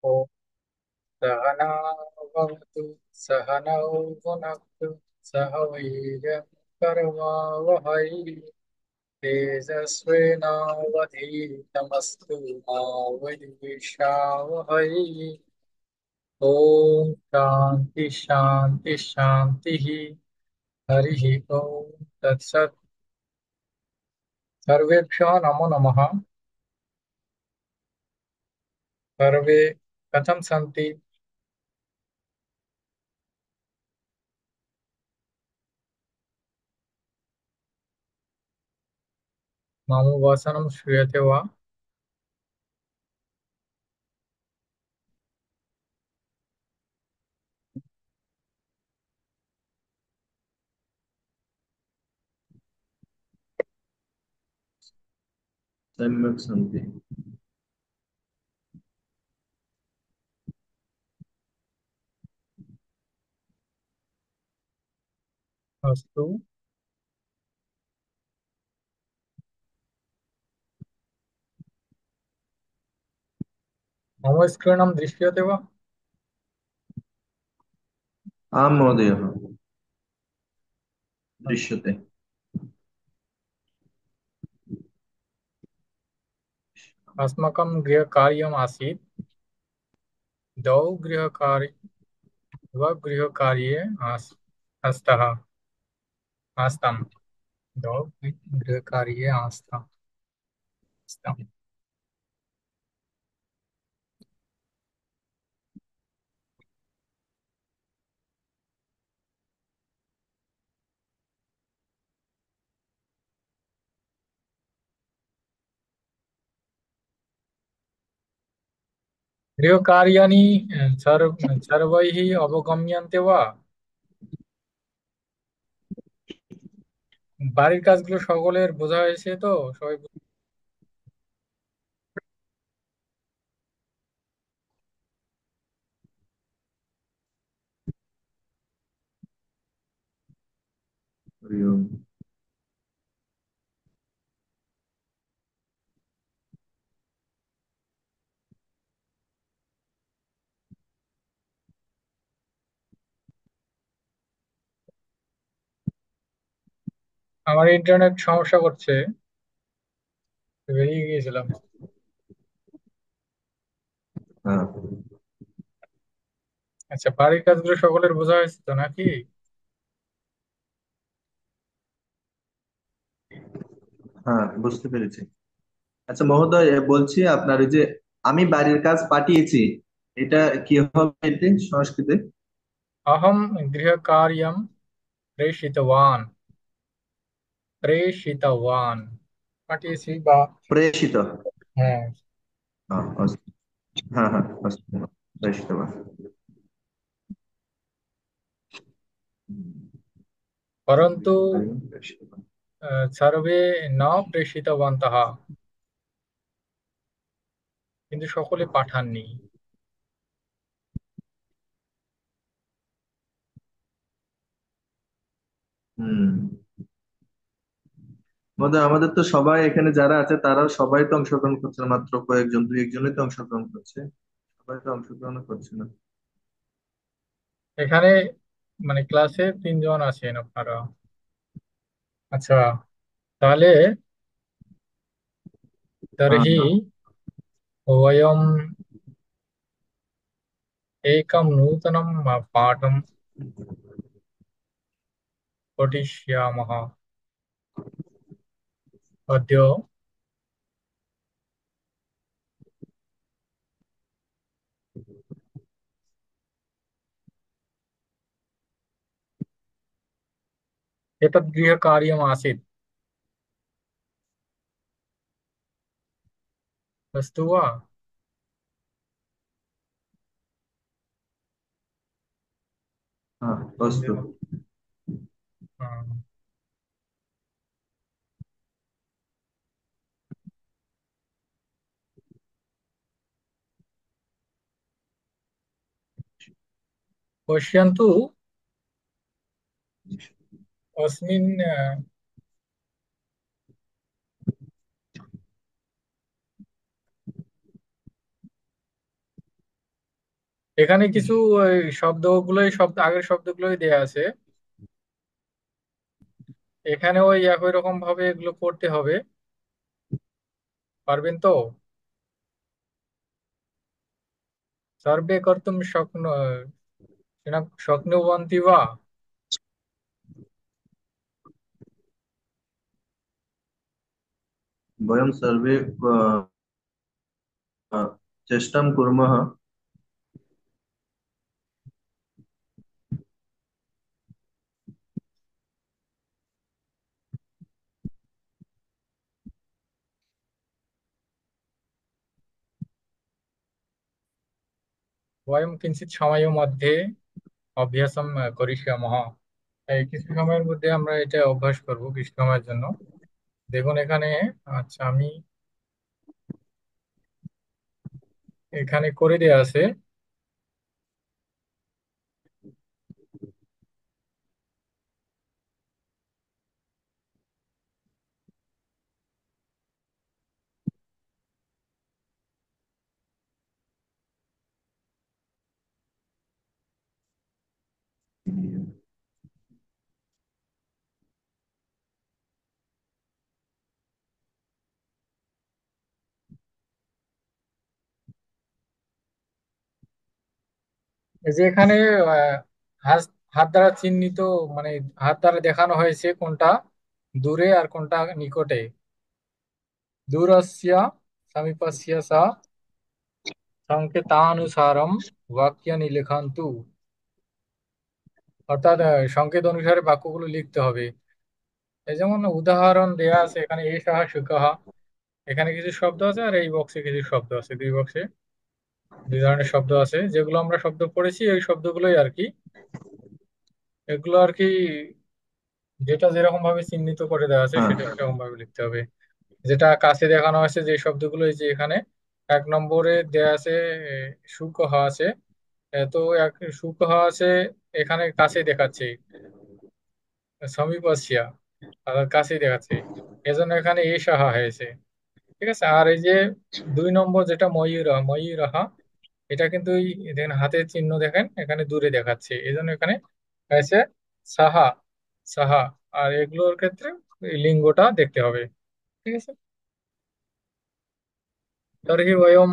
ॐ सहना भवतु सहनौ भुनक्तु सह वीर्यं करवावहै तेजस्विनावधीतमस्तु मा विद्विषावहै। ॐ शान्ति शान्ति शान्तिः। हरिः ॐ तत्सत्। सर्वेभ्यो नमो नमः। सर्वे कथं सन्ति? मम वचनं श्रूयते वा? सम्यक् सन्ति। अस्तु। मम स्क्रीनं दृश्यते वा? आं महोदयः, दृश्यते। अस्माकं गृहकार्यम् आसीत्। द्वौ गृहकार्य द्वौ गृहकार्ये स्तः आस्ताम्। द्वौ गृहकार्ये आस्ताम्। গৃহকার্যাণি सर्वैः অবগম্যন্তে वा? বাড়ির কাজগুলো সকলের বোঝা হয়েছে তো? সবাই हरि ओम्। আমার ইন্টারনেট সমস্যা করছে, বেরিয়ে গিয়েছিলাম। हाँ। আচ্ছা, বাড়ির কাজগুলো সকলের বোঝা হয়েছে তো নাকি? হ্যাঁ, বুঝতে পেরেছি। আচ্ছা মহোদয়, বলছি আপনার ওই যে আমি বাড়ির কাজ পাঠিয়েছি, এটা কি হবে এতে সংস্কৃতে? अहं गृहकार्यं प्रेषितवान्। प्रेषितवान् পাঠিয়েছি বা प्रेषित। হ্যাঁ। हाँ अस्तु। हाँ हाँ अस्तु, प्रेषितवान्। परन्तु गृहकार्यं प्रेषितवान्। सर्वे न प्रेषितवन्तः। কিন্তু সকলে পাঠাননি। হুম। মহোদয়, আমাদের তো সবাই এখানে যারা আছে তারাও সবাই তো অংশগ্রহণ করছে না, মাত্র কয়েকজন দুই একজনই তো অংশগ্রহণ করছে। সবাই তো অংশগ্রহণ করছে না। এখানে মানে ক্লাসে 3 জন আছেন আপনারা। আচ্ছা, তাহলে हाँ तर्हि हाँ। वयम् एकं नूतनं पाठं पठिष्यामः अद्य। एतद् गृहकार्यम् आसीत्, अस्तु वा? हाँ अस्तु। हाँ। पश्यन्तु, अस्मिन् এখানে কিছু ওই শব্দগুলোই শব্দ আগের শব্দগুলোই দেয়া আছে। এখানে ওই একই রকম ভাবে এগুলো করতে হবে। পারবেন তো? সর্বে কর্তুম শক্নুবন্তি বা। वयं सर्वे चेष्टां कुर्मः। বয়ম কিঞ্চিৎ সময়ের মধ্যে অভ্যাসম করিষ্যামः। এই কিছু সময়ের মধ্যে আমরা এটা অভ্যাস করব কিছু সময়ের জন্য। দেখুন এখানে। আচ্ছা, আমি এখানে করে দেয়া আছে। এই যে এখানে আহ, হাত হাত দ্বারা চিহ্নিত, মানে হাত দ্বারা দেখানো হয়েছে কোনটা দূরে আর কোনটা নিকটে। দূরস্য সমীপস্য চ সংকেতানুসারম বাক্যানি লিখন্তু। অর্থাৎ সংকেত অনুসারে বাক্যগুলো লিখতে হবে। এই যেমন উদাহরণ দেয়া আছে এখানে, এষা সুখা। এখানে কিছু শব্দ আছে আর এই বক্সে কিছু শব্দ আছে, দুই বক্সে দুই ধরনের শব্দ আছে, যেগুলো আমরা শব্দ পড়েছি ওই শব্দগুলোই আর কি। এগুলো আর কি যেটা যেরকম ভাবে চিহ্নিত করে দেওয়া আছে हाँ। সেটা সেরকম ভাবে লিখতে হবে। যেটা কাছে দেখানো আছে যে শব্দগুলো, এই যে এখানে 1 নম্বরে দেয়া আছে সুকহ আছে। তো এক সুকহ আছে, এখানে কাছে দেখাচ্ছে সমীপস্যা, আর কাছেই দেখাচ্ছে, এজন্য এখানে এ সাহা হয়েছে। ঠিক আছে। আর এই যে 2 নম্বর যেটা ময়ূরা ময়ূরাহা, এটা কিন্তু এই দেখেন হাতের চিহ্ন দেখেন এখানে দূরে দেখাচ্ছে, এই জন্য এখানে হয়েছে সাহা সাহা। আর এগুলোর ক্ষেত্রে এই লিঙ্গটা দেখতে হবে। ঠিক আছে। তর্হি বয়ম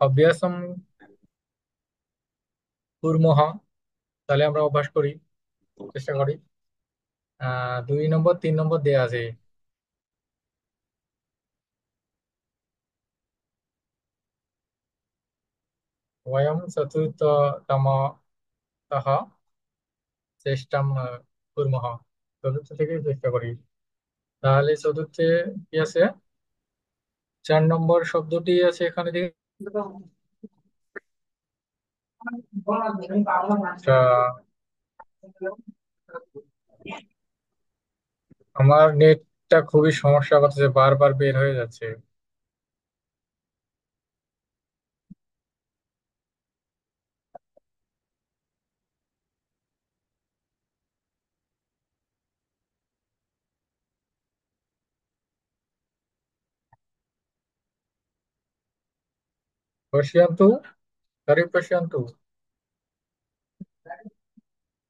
অভ্যাসম কুর্মঃ। তাহলে আমরা অভ্যাস করি, চেষ্টা করি। 2 নম্বর 3 নম্বর দেয়া আছে। বয়ম চতুর্থতমতঃ চেষ্টাম কুর্মঃ। চতুর্থ থেকে চেষ্টা করি। তাহলে চতুর্থে কি আছে? 4 নম্বর শব্দটি আছে এখানে দেখি। আচ্ছা, আমার নেটটা খুবই সমস্যা করতেছে, বারবার বের হয়ে যাচ্ছে। পশ্যন্তু, তর্हि পশ্যন্তু,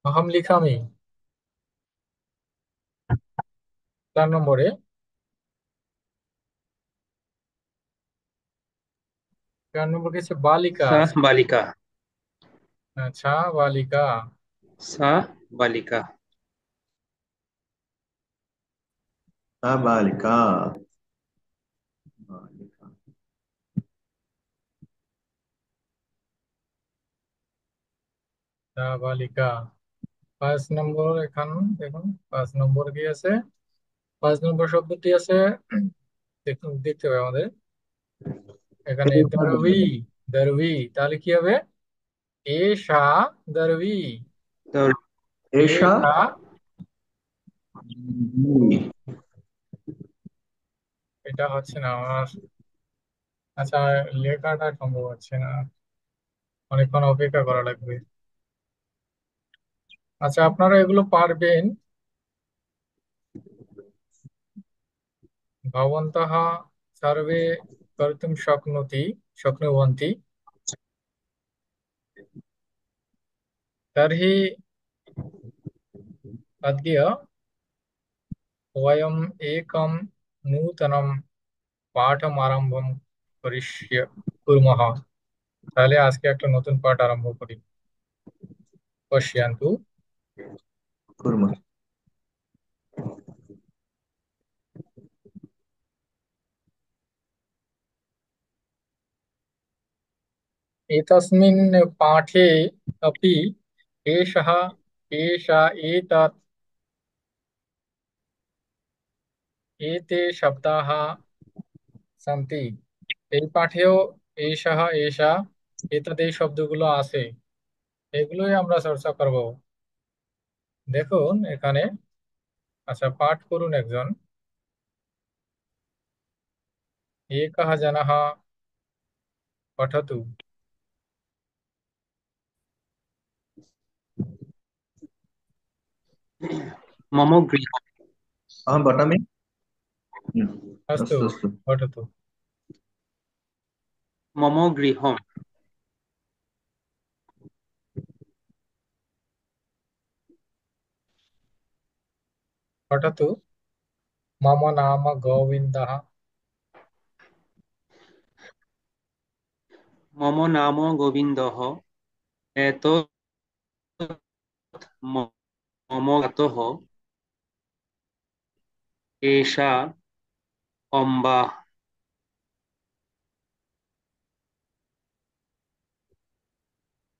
অহম লিখামি। 4 নম্বরে, 4 নম্বর কিছু বালিকা सा আছে। बालिका। আচ্ছা, বালিকা। सा बालिका। बालिका। बालिका। বালিকা। 5 নম্বর এখান দেখুন, 5 নম্বর কি আছে? 5 নম্বর শব্দটি আছে, দেখুন দেখতে হবে আমাদের এখানে দরবি। দরবি, তাহলে কি হবে? এষা দরবি। तो एषा এষা। এটা হচ্ছে না আমার। আচ্ছা, লেখাটা সম্ভব হচ্ছে না, অনেকক্ষণ অপেক্ষা করা লাগবে। আচ্ছা, আপনারা এগুলো পারবেন। ভবন্তঃ সর্বে কর্তুম শক্নুবন্তি। तर्हि अद्य वयम् एकं नूतनं পাঠম আরম্ভম কুর্মঃ। তাহলে আজকে একটা নতুন পাঠ আরম্ভ করি। পশ্যন্তু। कुर्मः। एतस्मिन् पाठे अपि एषः एषा एतत् एते शब्दाः सन्ति। এই পাঠেও এষः এষা এতদ এই শব্দগুলো আছে, এগুলোই আমরা চর্চা করব। দেখুন এখানে। আচ্ছা, পাঠ করুন একজন। একः जनः पठतु। मम गृह अहं पठामि। अस्तु, अस्तु अस्तु। पठतु। मम गृहम् पठतु। मम नाम गोविन्दः। मम नाम गोविन्दः एतत् मम गतः एषा अम्बा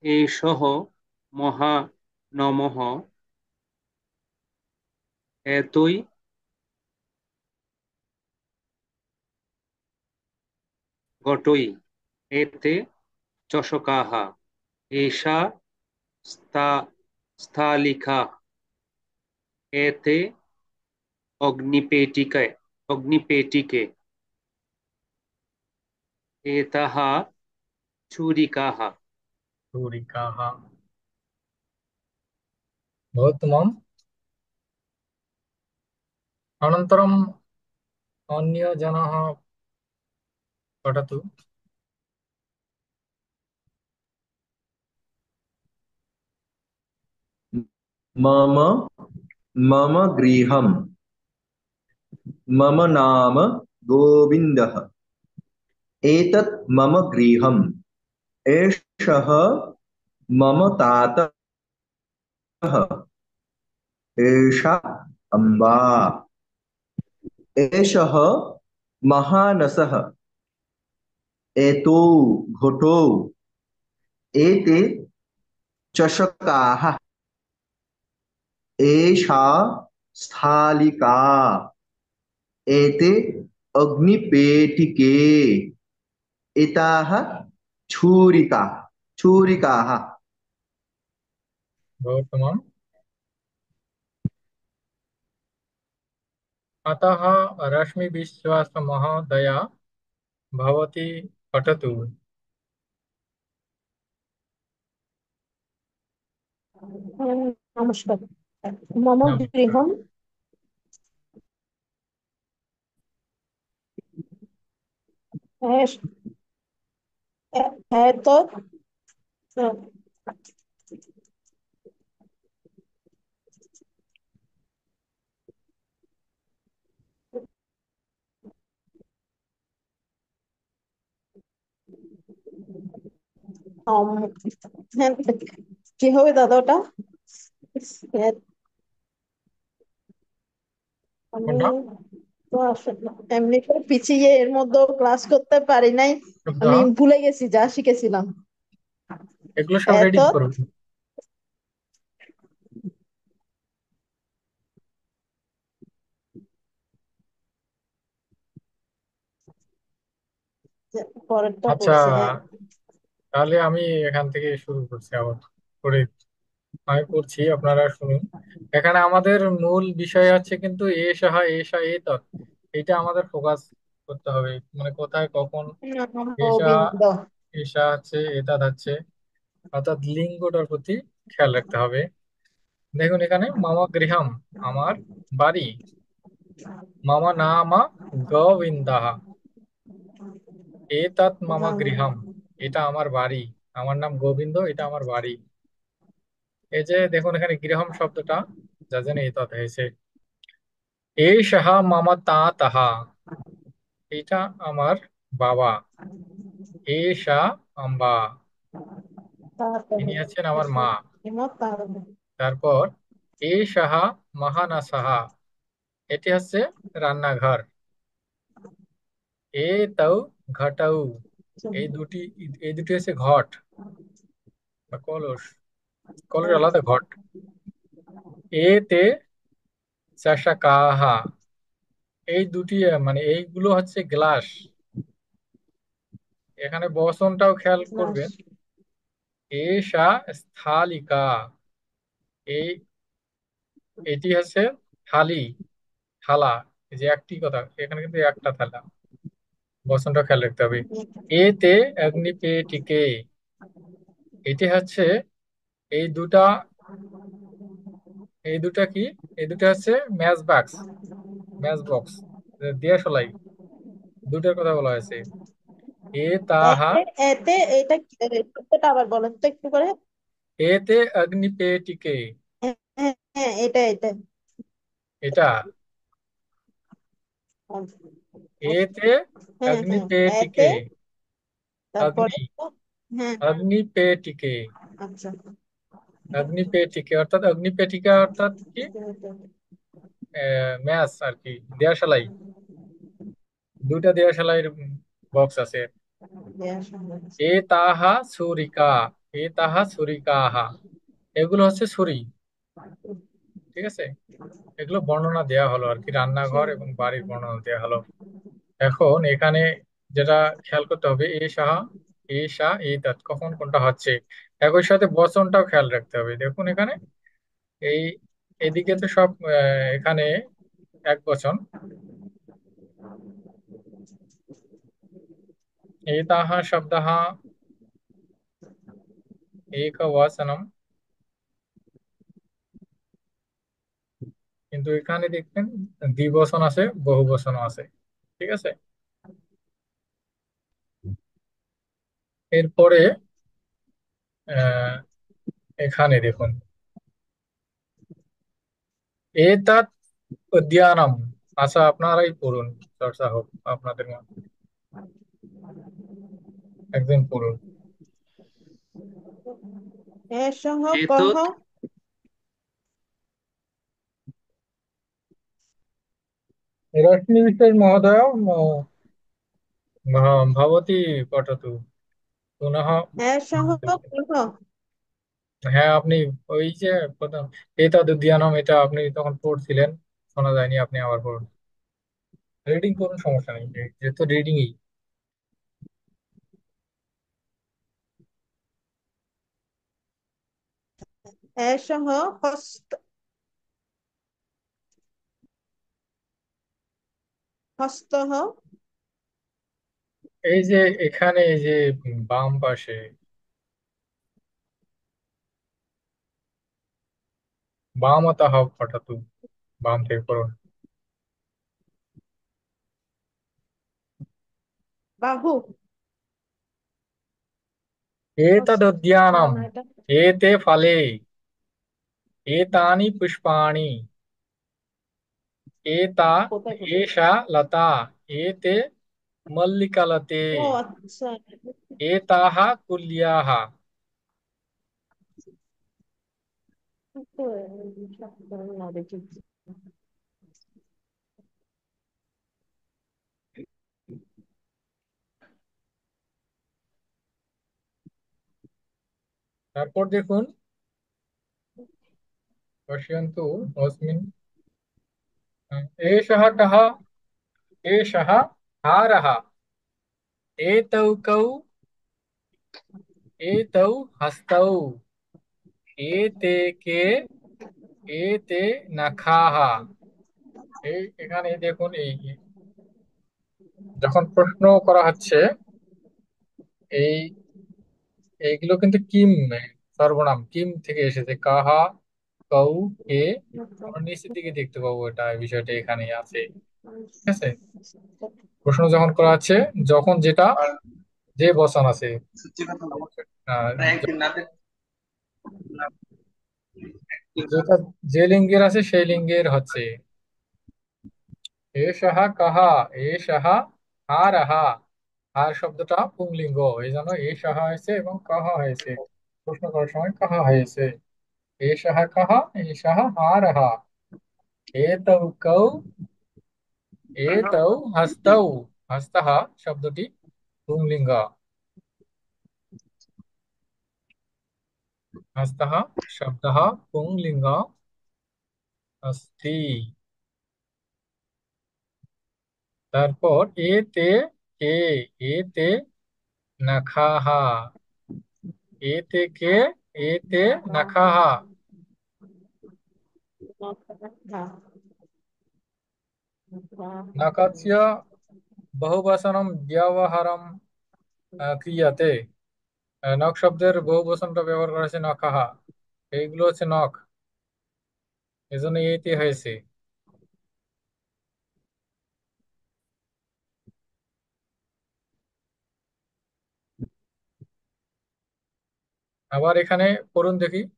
एषः महानमः एतै घटै एते चषकाः एषा स्था स्थालिका एते अग्निपेटिके अग्निपेटिके एताः छुरिकाः छूरिकाः। बहु उत्तमम्। अनन्तरम् अन्यजनः पठतु। मम मम गृहं। मम नाम गोविन्दः। एतत् मम गृहम्। एषः मम तातः। एषा अम्बा। एषः महानसः। एतौ घटौ। एते चषकाः। एषा स्थालिका। एते अग्निपेटिके। एताः छुरिका छुरिकाः। बहु उत्तमम्। अतः रश्मिविश्वासमहोदया भवती पठतु। नमस्कार। मम नमस्कार। गृहम् एष- एतत् হ্যাঁ, কি হবে দাদা ওটা? আমি কোনটা? তো আসলে এমনি করে পিছিয়ে এর মধ্যেও ক্লাস করতে পারি নাই। শব্দ? আমি ভুলে গেছি যা শিখেছিলাম। এগুলো সব রেডি এতৎ করুন। পরেরটা আচ্ছা, পড়ছি, হ্যাঁ। তাহলে আমি এখান থেকে শুরু করছি আবার করে। আমি পড়ছি, আপনারা শুনুন। এখানে আমাদের মূল বিষয় হচ্ছে কিন্তু এ সাহা এ সা এ তৎ। এটা আমাদের ফোকাস করতে হবে, মানে কোথায় কখন এসা গোবিন্দ। এসা হচ্ছে এটা হচ্ছে, অর্থাৎ লিঙ্গটার প্রতি খেয়াল রাখতে হবে। দেখুন এখানে মামা গৃহম, আমার বাড়ি। মামা নামা গোবিন্দাহ। এতৎ মামা গৃহম, এটা আমার বাড়ি। আমার নাম গোবিন্দ, এটা আমার বাড়ি। এই যে দেখুন এখানে গৃহম শব্দটা যা জানি এই তথা হয়েছে এই সাহা মামা তা তাহা, এটা আমার বাবা। এ সা আম্বা, ইনি আছেন আমার মা। তারপর এ সাহা মাহানা সাহা, এটি হচ্ছে রান্নাঘর। এ তাও ঘটাউ, এই দুটি এই দুটি হচ্ছে ঘট বা কলস। কলস আলাদা, ঘট। এ তে চাষা কাহা, এই দুটি মানে এইগুলো হচ্ছে গ্লাস। এখানে বচনটাও খেয়াল করবেন। এষা স্থা এই এটি হচ্ছে থালি, থালা। এই যে একটি কথা, এখানে কিন্তু একটা থালা, বচনটা খেয়াল রাখতে হবে। এতে অগ্নি পেটিকে, এটি হচ্ছে এই দুটা, এই দুটা কি, এই দুটা হচ্ছে ম্যাচ বাক্স, ম্যাচ বক্স, দিয়াশলাই, দুটার কথা বলা হয়েছে। এ তাহা, এতে এটা এটা আবার বলেন তো একটু করে। এতে অগ্নি পেটিকে, হ্যাঁ হ্যাঁ হ্যাঁ, এটা এটা। এটা আচ্ছা, এতে হ্যাঁ অগ্নি হ্যাঁ, এতে পেটিকে, তারপরে। অগ্নি, হ্যাঁ, অগ্নি পেটিকে, আচ্ছা। অগ্নি পেটিকে অর্থাৎ অগ্নি পেটিকা অর্থাৎ কি, ম্যাচ আর কি, দেয়াশালাই, দুইটা দেয়াশালাইয়ের বক্স আছে। এ তাহা ছুরিকা, এ তাহা ছুরিকাহা, এগুলো হচ্ছে ছুরি। ঠিক আছে, এগুলো বর্ণনা দেয়া হলো আর কি, রান্নাঘর এবং বাড়ির বর্ণনা দেয়া হলো। এখন এখানে যেটা খেয়াল করতে হবে, এ সাহা, এ শাহ, এ তাত, কখন কোনটা হচ্ছে। একই সাথে বচনটাও খেয়াল রাখতে হবে। দেখুন এখানে এই এদিকে তো সব এখানে এক বচন। एताः शब्दाः एकवचनम, কিন্তু এখানে দেখবেন দ্বিবচন আছে, বহুবচনও আছে। ঠিক আছে, এরপরে আহ, এখানে দেখুন এতাত উদ্যানম, আচ্ছা আপনারাই পড়ুন, চর্চা হোক আপনাদের মধ্যে, একদিন পড়ুন। এর সহ কহ। एतत् रश्मि विशेष महोदय भवती पठतु पुनः। এর সহ কহ। হ্যাঁ আপনি ওই যে প্রথম এতদ উদ্যানম, এটা আপনি তখন পড়ছিলেন, শোনা যায়নি, আপনি আবার পড়ুন। রিডিং করুন, সমস্যা নেই, যেহেতু রিডিংই। এর সহ হস্ত, হস্তহ। এই যে এখানে এই যে বাম পাশে, বামতঃ পঠতু, বাম থেকে পড়ুন। বাহু। এতদ হস্ত উদ্যানম, না এটা। এতে ফলে, এতানি পুষ্পাণি, এতা, কোথায় কোথায়? এষা লতা, এতে মল্লিকালতে, ও আচ্ছা। এতাহ কুল্যাহ। না দেখি। তারপর দেখুন পশ্যন্তু অস্মিন, এষः কः, एषः हारः, एतौ कौ, एतौ हस्तौ, एते के, एते नखाः। এই এখানে দেখুন এই যখন প্রশ্ন করা হচ্ছে, এই এইগুলো কিন্তু কিম, সর্বনাম কিম থেকে এসেছে, কাহা, কৌ, কে। আমরা নিচের দিকে দেখতে পাবো এটা, এই বিষয়টা এখানে আছে। ঠিক আছে, প্রশ্ন যখন করা হচ্ছে, যখন যেটা, যে বচন আছে, সত্যি কথা বলতে আহ, একদিন রাতে যেটা যে লিঙ্গের আছে সেই লিঙ্গের হচ্ছে এষাহ কাহা, এষাহ আরাহা। আর শব্দটা পুংলিঙ্গ, এই জন্য এষাহ হয়েছে এবং কাহা হয়েছে। প্রশ্ন করার সময় কাহা হয়েছে। এষাহ কাহা, এষাহ আরাহা। এতৌ কৌ, এতৌ হস্তৌ। হস্তঃ শব্দটি পুংলিঙ্গ। হস্তঃ শব্দः পুংলিঙ্গ अस्ति। তারপর এতে কে, এতে নখাহ। এতে কে, এতে নখাহ। নখस्य বহুবচনম ব্যবহারম ক্রিয়াতে। নখ শব্দের বহুবচনটা ব্যবহার করা হয়েছে নখাহ। এইগুলো হচ্ছে নখ, এজন্য এতে হয়েছে। আবার এখানে পড়ুন দেখি।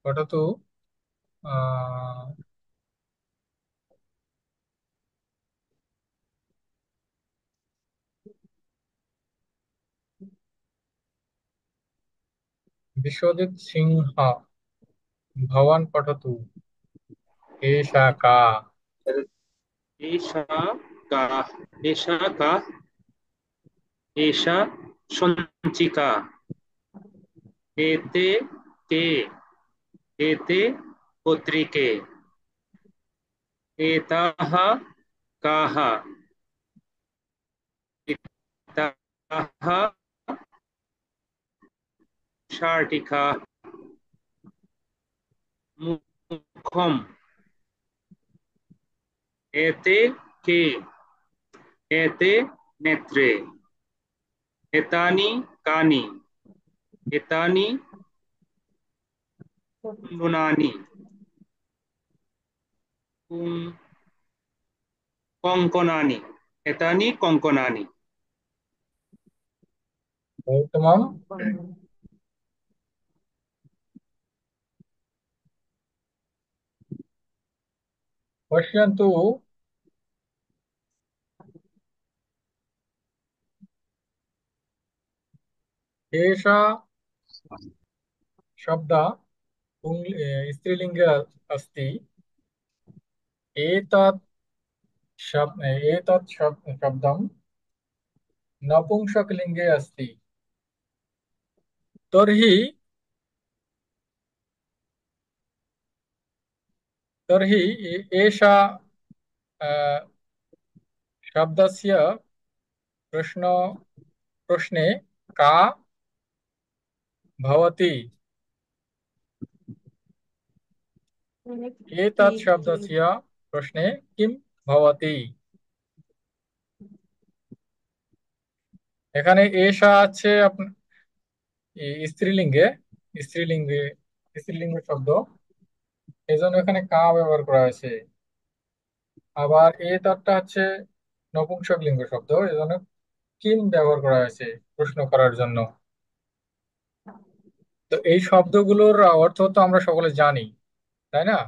ওটা তো আহ বিশ্বজিৎ সিংহ ভবান পঠতু। এষা কা। एषा का एषा का एषा सञ्चिका एते के एते पत्रिके एताः काः एताः शाटिका मुखम् एते के एते नेत्रे एतानि कानि एतानि कुण्डलानि कुं- कङ्कणानि एतानि कङ्कणानि गौतमम पश्यन्तु। एषा शब्द स्त्रीलिंगे अस्ति। एतत् शब्दं नपुंसकलिंगे अस्ति। तर्हि तर्हि एषा अ, शब्दस्य प्रश्न प्रश्ने का भवति। एतत् शब्दस्य प्रश्ने किं भवति। এখানে এষা আছে স্ত্রীলিঙ্গে, স্ত্রীলিঙ্গে স্ত্রীলিঙ্গ শব্দ, এজন্য এখানে কা ব্যবহার করা হয়েছে। আবার এ তৎটা হচ্ছে নপুংসক লিঙ্গ শব্দ, এজন্য কিম ব্যবহার করা হয়েছে প্রশ্ন করার জন্য। তো এই শব্দগুলোর অর্থ তো আমরা সকলে জানি, তাই না?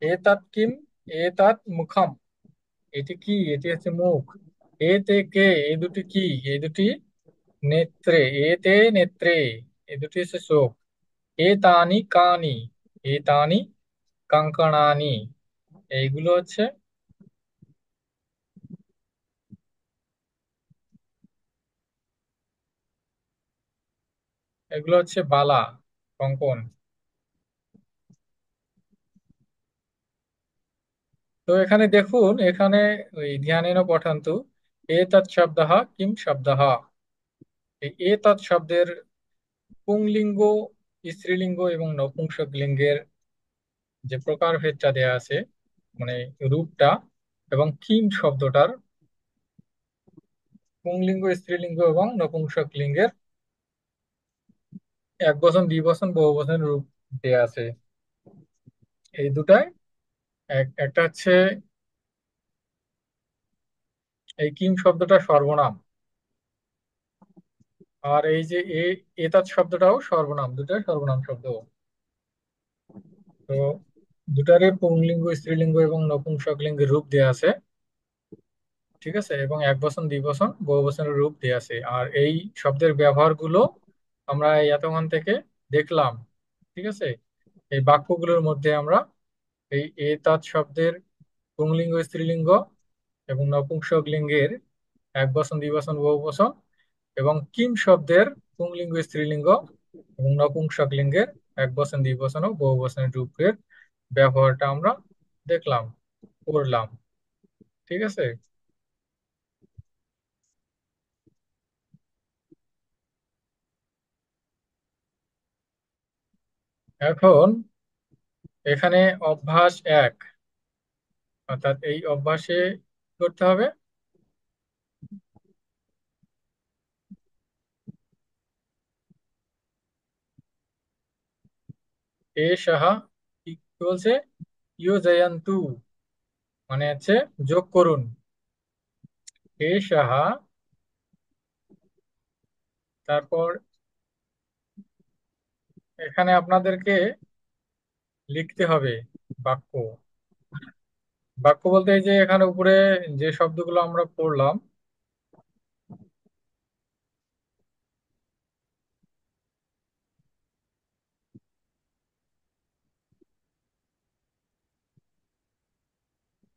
এতাত কিম, এতাত মুখম। এটি কি? এটি হচ্ছে মুখ। এতে কে, এই দুটি কি? এই দুটি নেত্রে, এতে নেত্রে, এই দুটি হচ্ছে চোখ। এতানি কানি, এতানি কাঙ্কণানি, এইগুলো হচ্ছে, এগুলো হচ্ছে বালা, কঙ্কন। তো এখানে দেখুন, এখানে ওই ধ্যানেন পঠান্তু এতৎ শব্দঃ কিম শব্দঃ। এই এতৎ শব্দের পুংলিঙ্গ, স্ত্রীলিঙ্গ এবং নপুংসক লিঙ্গের যে প্রকারভেদটা দেয়া আছে, মানে রূপটা, এবং কিম শব্দটার পুংলিঙ্গ, স্ত্রীলিঙ্গ এবং নপুংসক লিঙ্গের এক বচন, দ্বিবচন, বহু বচন রূপ দেয়া আছে। এই দুটাই একটা হচ্ছে এই কিম শব্দটা সর্বনাম, আর এই যে এতাত শব্দটাও সর্বনাম, দুটাই সর্বনাম শব্দ। তো দুটারই পুংলিঙ্গ, স্ত্রীলিঙ্গ এবং নপুংসকলিঙ্গের রূপ দেয়া আছে, ঠিক আছে, এবং এক বচন, দ্বিবচন, বহু বচনের রূপ দেয়া আছে। আর এই শব্দের ব্যবহার গুলো আমরা এই এতক্ষণ থেকে দেখলাম, ঠিক আছে। এই বাক্যগুলোর মধ্যে আমরা এই এতাত শব্দের পুংলিঙ্গ, স্ত্রীলিঙ্গ এবং নপুংসক লিঙ্গের এক বচন, দ্বিবচন, বহু বচন, এবং কিম শব্দের পুংলিঙ্গ, স্ত্রীলিঙ্গ এবং নপুংসক লিঙ্গের এক বচন, দ্বিবচন ও বহু বচনের রূপের ব্যবহারটা আমরা দেখলাম, করলাম, ঠিক আছে। এখন এখানে অভ্যাস 1, অর্থাৎ এই অভ্যাসে কি করতে হবে, এ সাহা কি বলছে, ইউ জয়ন্তু, মানে হচ্ছে যোগ করুন। এ সাহা, তারপর এখানে আপনাদেরকে লিখতে হবে বাক্য। বাক্য বলতে এই যে এখানে উপরে যে শব্দগুলো আমরা পড়লাম,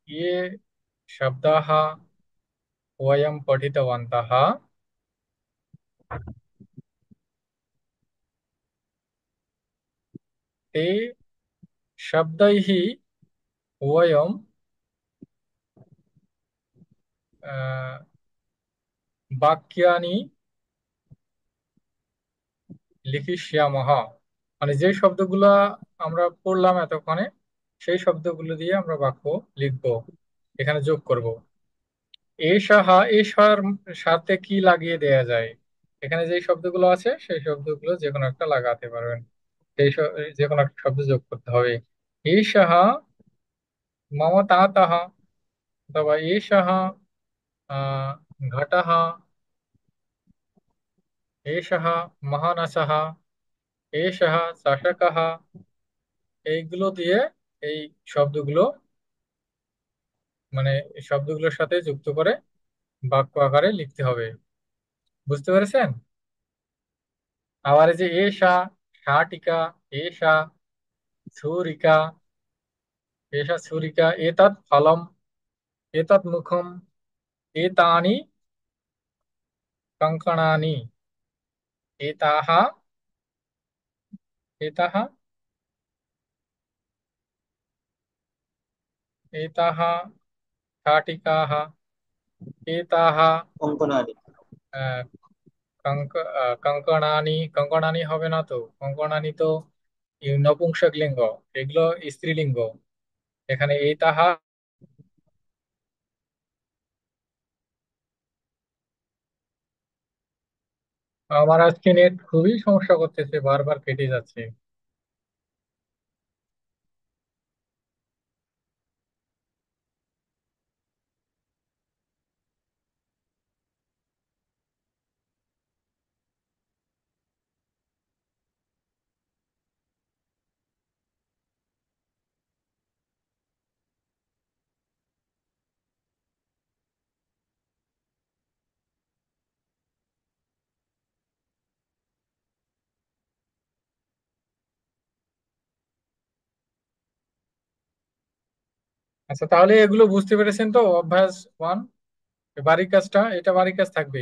ये शब्दाः वयं पठितवन्तः, ते शब्दैः वयं বাক্যানি লিখিষ্যামः, মানে যে শব্দগুলা আমরা পড়লাম এতক্ষণে, সেই শব্দগুলো দিয়ে আমরা বাক্য লিখবো, এখানে যোগ করব। এই সাহা, এই সাথে কি লাগিয়ে দেয়া যায়, এখানে যে শব্দগুলো আছে সেই শব্দগুলো যে কোনো একটা লাগাতে পারবেন, যে কোনো একটা শব্দ যোগ করতে হবে। এই সাহা মম তাতः, অথবা এই সাহা আহ ঘটः, এষः মহানাসः, এষः চাষকः, এইগুলো দিয়ে এই শব্দগুলো, মানে এই শব্দগুলোর সাথে যুক্ত করে বাক্য আকারে লিখতে হবে। বুঝতে পেরেছেন? আবার এই যে এষা, ষাটিকা, এষা ছুরিকা, এষা ছুরিকা, এতৎ ফলম, এতৎ মুখম, এতানি কঙ্কণানি, এতাহ, এতাহ, এতাহ ষাটিকাः, এতাহ অঙ্কনারী। আহ, কঙ্কণানি, কঙ্কণানি হবে না তো, কঙ্কণানি তো নপুংসক লিঙ্গ, এগুলো স্ত্রীলিঙ্গ। এখানে এই তাহা। আমার আজকে নেট খুবই সমস্যা করতেছে, বারবার কেটে যাচ্ছে। আচ্ছা, তাহলে এগুলো বুঝতে পেরেছেন তো, অভ্যাস 1, বাড়ির কাজটা, এটা বাড়ির কাজ থাকবে।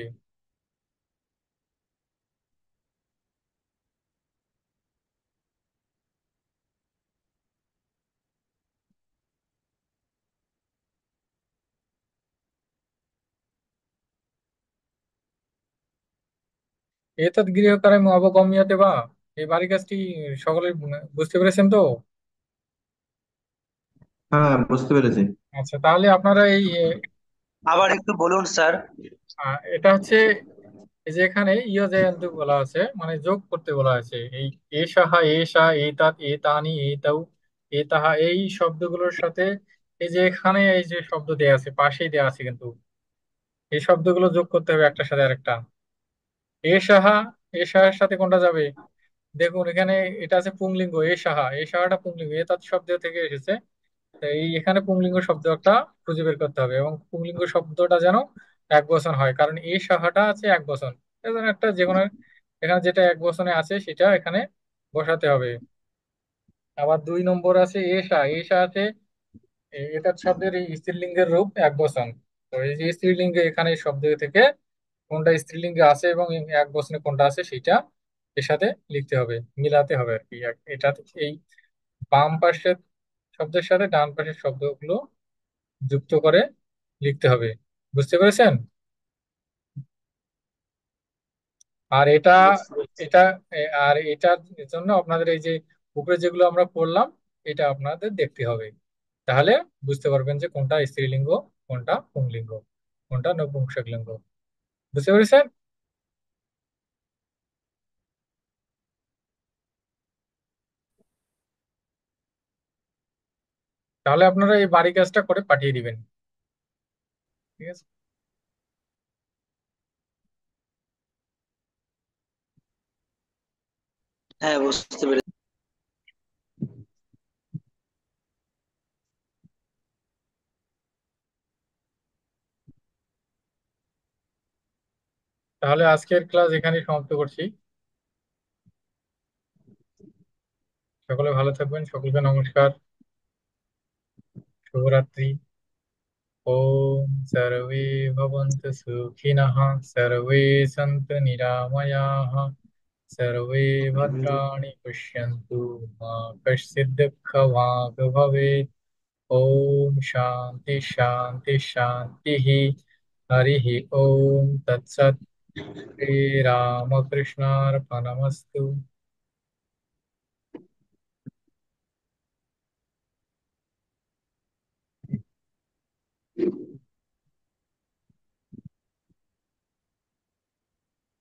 এতৎ গৃহকার্যং অবগম্যতে বা, এই বাড়ির কাজটি সকলে বুঝতে পেরেছেন তো? হ্যাঁ, বুঝতে পেরেছি। আচ্ছা, তাহলে আপনারা এই আবার একটু বলুন স্যার। এটা হচ্ছে এই যে এখানে ইয় জয়ন্তু বলা আছে, মানে যোগ করতে বলা আছে। এই এ সাহা, এ সা, এ তাত, এ তানি, এ তাউ, এ তাহা এই শব্দগুলোর সাথে এই যে এখানে এই যে শব্দ দেয়া আছে পাশেই দেয়া আছে কিন্তু এই শব্দগুলো যোগ করতে হবে একটার সাথে আরেকটা। এ সাহা, এ সাহার সাথে কোনটা যাবে? দেখুন এখানে এটা আছে পুংলিঙ্গ, এ সাহা, এই সাহাটা পুংলিঙ্গ, এ তাৎ শব্দ থেকে এসেছে। তো এই এখানে পুংলিঙ্গ শব্দ একটা খুঁজে বের করতে হবে এবং পুংলিঙ্গ শব্দটা যেন এক বচন হয়, কারণ এই সাহাটা আছে এক বচন। এজন্য একটা যে কোনো এখানে যেটা এক বচনে আছে সেটা এখানে বসাতে হবে। আবার 2 নম্বর আছে এসা, এসা আছে এটা শব্দের এই স্ত্রীলিঙ্গের রূপ এক বচন। তো এই যে স্ত্রীলিঙ্গে এখানে এই শব্দ থেকে কোনটা স্ত্রীলিঙ্গে আছে এবং এক বচনে কোনটা আছে সেটা এর সাথে লিখতে হবে, মিলাতে হবে আর কি। এটা এই বাম পাশের শব্দের সাথে ডান পাশের শব্দগুলো যুক্ত করে লিখতে হবে। বুঝতে পেরেছেন? আর এটা বুঝতে পেরেছি। এটা আর এটার জন্য আপনাদের এই যে উপরে যেগুলো আমরা পড়লাম এটা আপনাদের দেখতে হবে। তাহলে বুঝতে পারবেন যে কোনটা স্ত্রীলিঙ্গ, কোনটা পুংলিঙ্গ, কোনটা নপুংসকলিঙ্গ। বুঝতে পেরেছেন? তাহলে আপনারা এই বাড়ি কাজটা করে পাঠিয়ে দিবেন। ঠিক আছে? হ্যাঁ, বুঝতে পেরেছি। তাহলে আজকের ক্লাস এখানেই সমাপ্ত করছি। সকলে ভালো থাকবেন, সকলকে নমস্কার, শুভরাত্রি। ओम सर्वे भवन्तु सुखिनः, सर्वे सन्तु निरामयाः, सर्वे भद्राणि पश्यन्तु, मा कश्चित् दुःखभाग् भवेत्। ओम शांति शांति शांतिः। हरिः ओम तत्सत्। श्री रामकृष्णार्पणमस्तु।